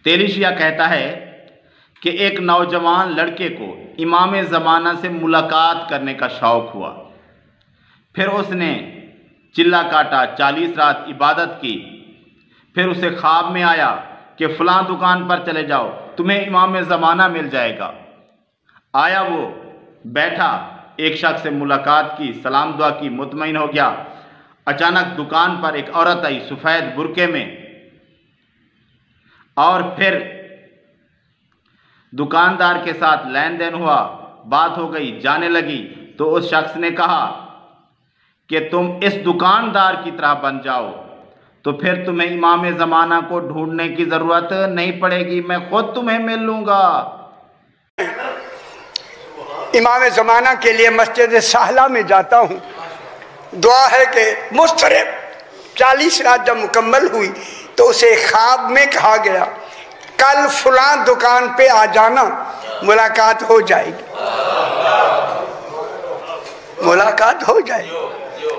तेलिशिया कहता है कि एक नौजवान लड़के को इमाम ज़माना से मुलाकात करने का शौक़ हुआ। फिर उसने चिल्ला काटा, 40 रात इबादत की। फिर उसे ख्वाब में आया कि फ़लाँ दुकान पर चले जाओ, तुम्हें इमाम ज़माना मिल जाएगा। आया, वो बैठा, एक शख्स से मुलाकात की, सलाम दुआ की, मुतमईन हो गया। अचानक दुकान पर एक औरत आई सफ़ेद बुरके में, और फिर दुकानदार के साथ लेन देन हुआ, बात हो गई, जाने लगी। तो उस शख्स ने कहा कि तुम इस दुकानदार की तरह बन जाओ तो फिर तुम्हें इमाम ज़माना को ढूंढने की ज़रूरत नहीं पड़ेगी, मैं खुद तुम्हें मिल लूँगा। इमाम ज़माना के लिए मस्जिद साहला में जाता हूँ, दुआ है कि मुस्तरिब 40 रात जब मुकम्मल हुई तो उसे ख्वाब में कहा गया कल फलां दुकान पे आ जाना, मुलाकात हो जाएगी, मुलाकात हो जाएगी।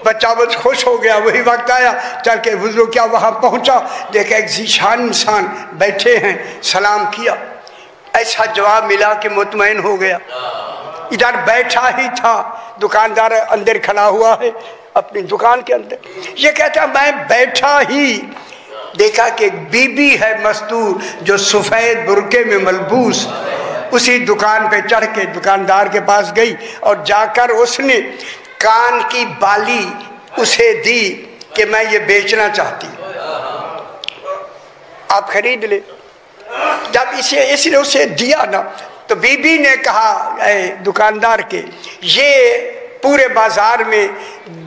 बच्चा बस खुश हो गया। वही वक्त आया, चल के बुजुर्ग क्या वहाँ पहुँचा, देखा एक जीशान इंसान बैठे हैं, सलाम किया। ऐसा जवाब मिला कि मुतमईन हो गया। इधर बैठा ही था, दुकानदार अंदर खड़ा हुआ है अपनी दुकान के अंदर। ये कहता मैं बैठा ही देखा कि एक बीबी है मस्तूर जो सफ़ेद बुरके में मलबूस उसी दुकान पे चढ़ के दुकानदार के पास गई और जाकर उसने कान की बाली उसे दी कि मैं ये बेचना चाहती हूँ, आप खरीद ले। जब इसने उसे दिया ना तो बीबी ने कहा दुकानदार के, ये पूरे बाजार में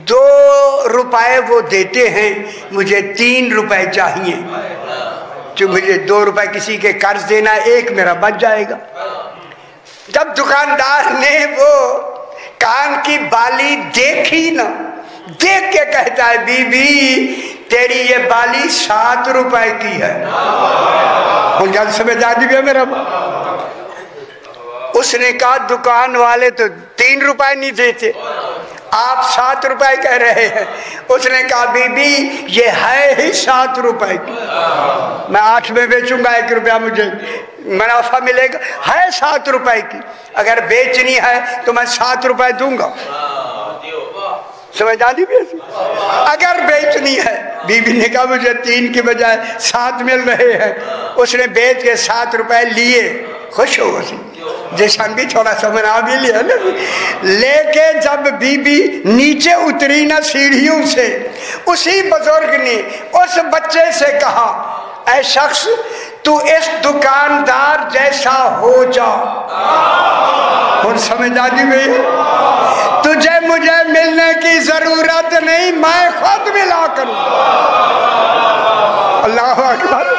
2 रुपए वो देते हैं, मुझे 3 रुपए चाहिए। जो मुझे 2 रुपए किसी के कर्ज देना, 1 मेरा बच जाएगा। जब दुकानदार ने वो कान की बाली देखी ना, देख के कहता है बीबी तेरी ये बाली 7 रुपए की है। जल्द समझा दी मेरा। उसने कहा दुकान वाले तो 3 रुपए नहीं देते, आप 7 रुपए कह रहे हैं। उसने कहा बीबी ये है ही 7 रुपए की, मैं 8 में बेचूंगा, 1 रुपया मुझे मुनाफा मिलेगा। है 7 रुपए की, अगर बेचनी है तो मैं 7 रुपए दूंगा। समझ आती? अगर बेचनी है, बीबी ने कहा मुझे 3 के बजाय 7 मिल रहे हैं। उसने बेच के 7 रुपए लिए, खुश हो गई। जैसा भी थोड़ा सा मना भी लिया ना। लेके जब बीबी नीचे उतरी ना सीढ़ियों से, उसी बुजुर्ग ने उस बच्चे से कहा ऐ शख्स तू इस दुकानदार जैसा हो जा। और समझ आ गई भाई, तुझे मुझे मिलने की जरूरत नहीं, मैं खुद मिला करूं। अल्लाह अकबर।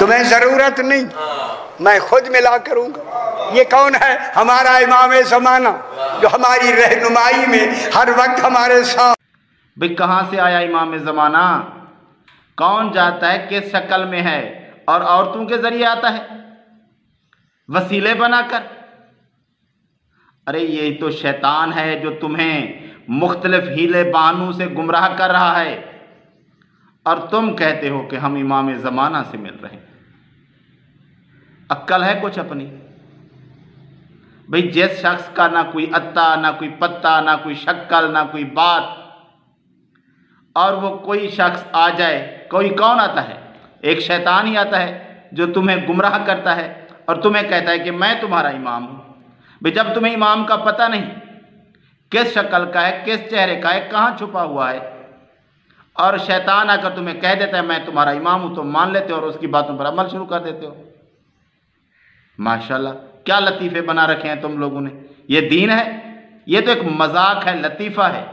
तुम्हें जरूरत नहीं, मैं खुद मिला करूंगा। ये कौन है? हमारा इमाम ज़माना जो हमारी रहनुमाई में हर वक्त हमारे साथ। भाई कहाँ से आया इमाम ज़माना? कौन जाता है, किस शक्ल में है, और औरतों के जरिए आता है वसीले बनाकर? अरे यही तो शैतान है जो तुम्हें मुख्तलिफ हीले बहानों से गुमराह कर रहा है, और तुम कहते हो कि हम इमाम ज़माना से मिल रहे हैं। अक्ल है कुछ अपनी? भाई जिस शख्स का ना कोई अत्ता, ना कोई पत्ता, ना कोई शक्ल, ना कोई बात, और वो कोई शख्स आ जाए, कोई कौन आता है? एक शैतान ही आता है जो तुम्हें गुमराह करता है और तुम्हें कहता है कि मैं तुम्हारा इमाम हूँ। भाई जब तुम्हें इमाम का पता नहीं किस शक्ल का है, किस चेहरे का है, कहाँ छुपा हुआ है, और शैतान आकर तुम्हें कह देता है मैं तुम्हारा इमाम हूँ, तो मान लेते हो और उसकी बातों पर अमल शुरू कर देते हो। माशाल्लाह, क्या लतीफ़े बना रखे हैं तुम लोगों ने। ये दीन है? ये तो एक मजाक है, लतीफ़ा है।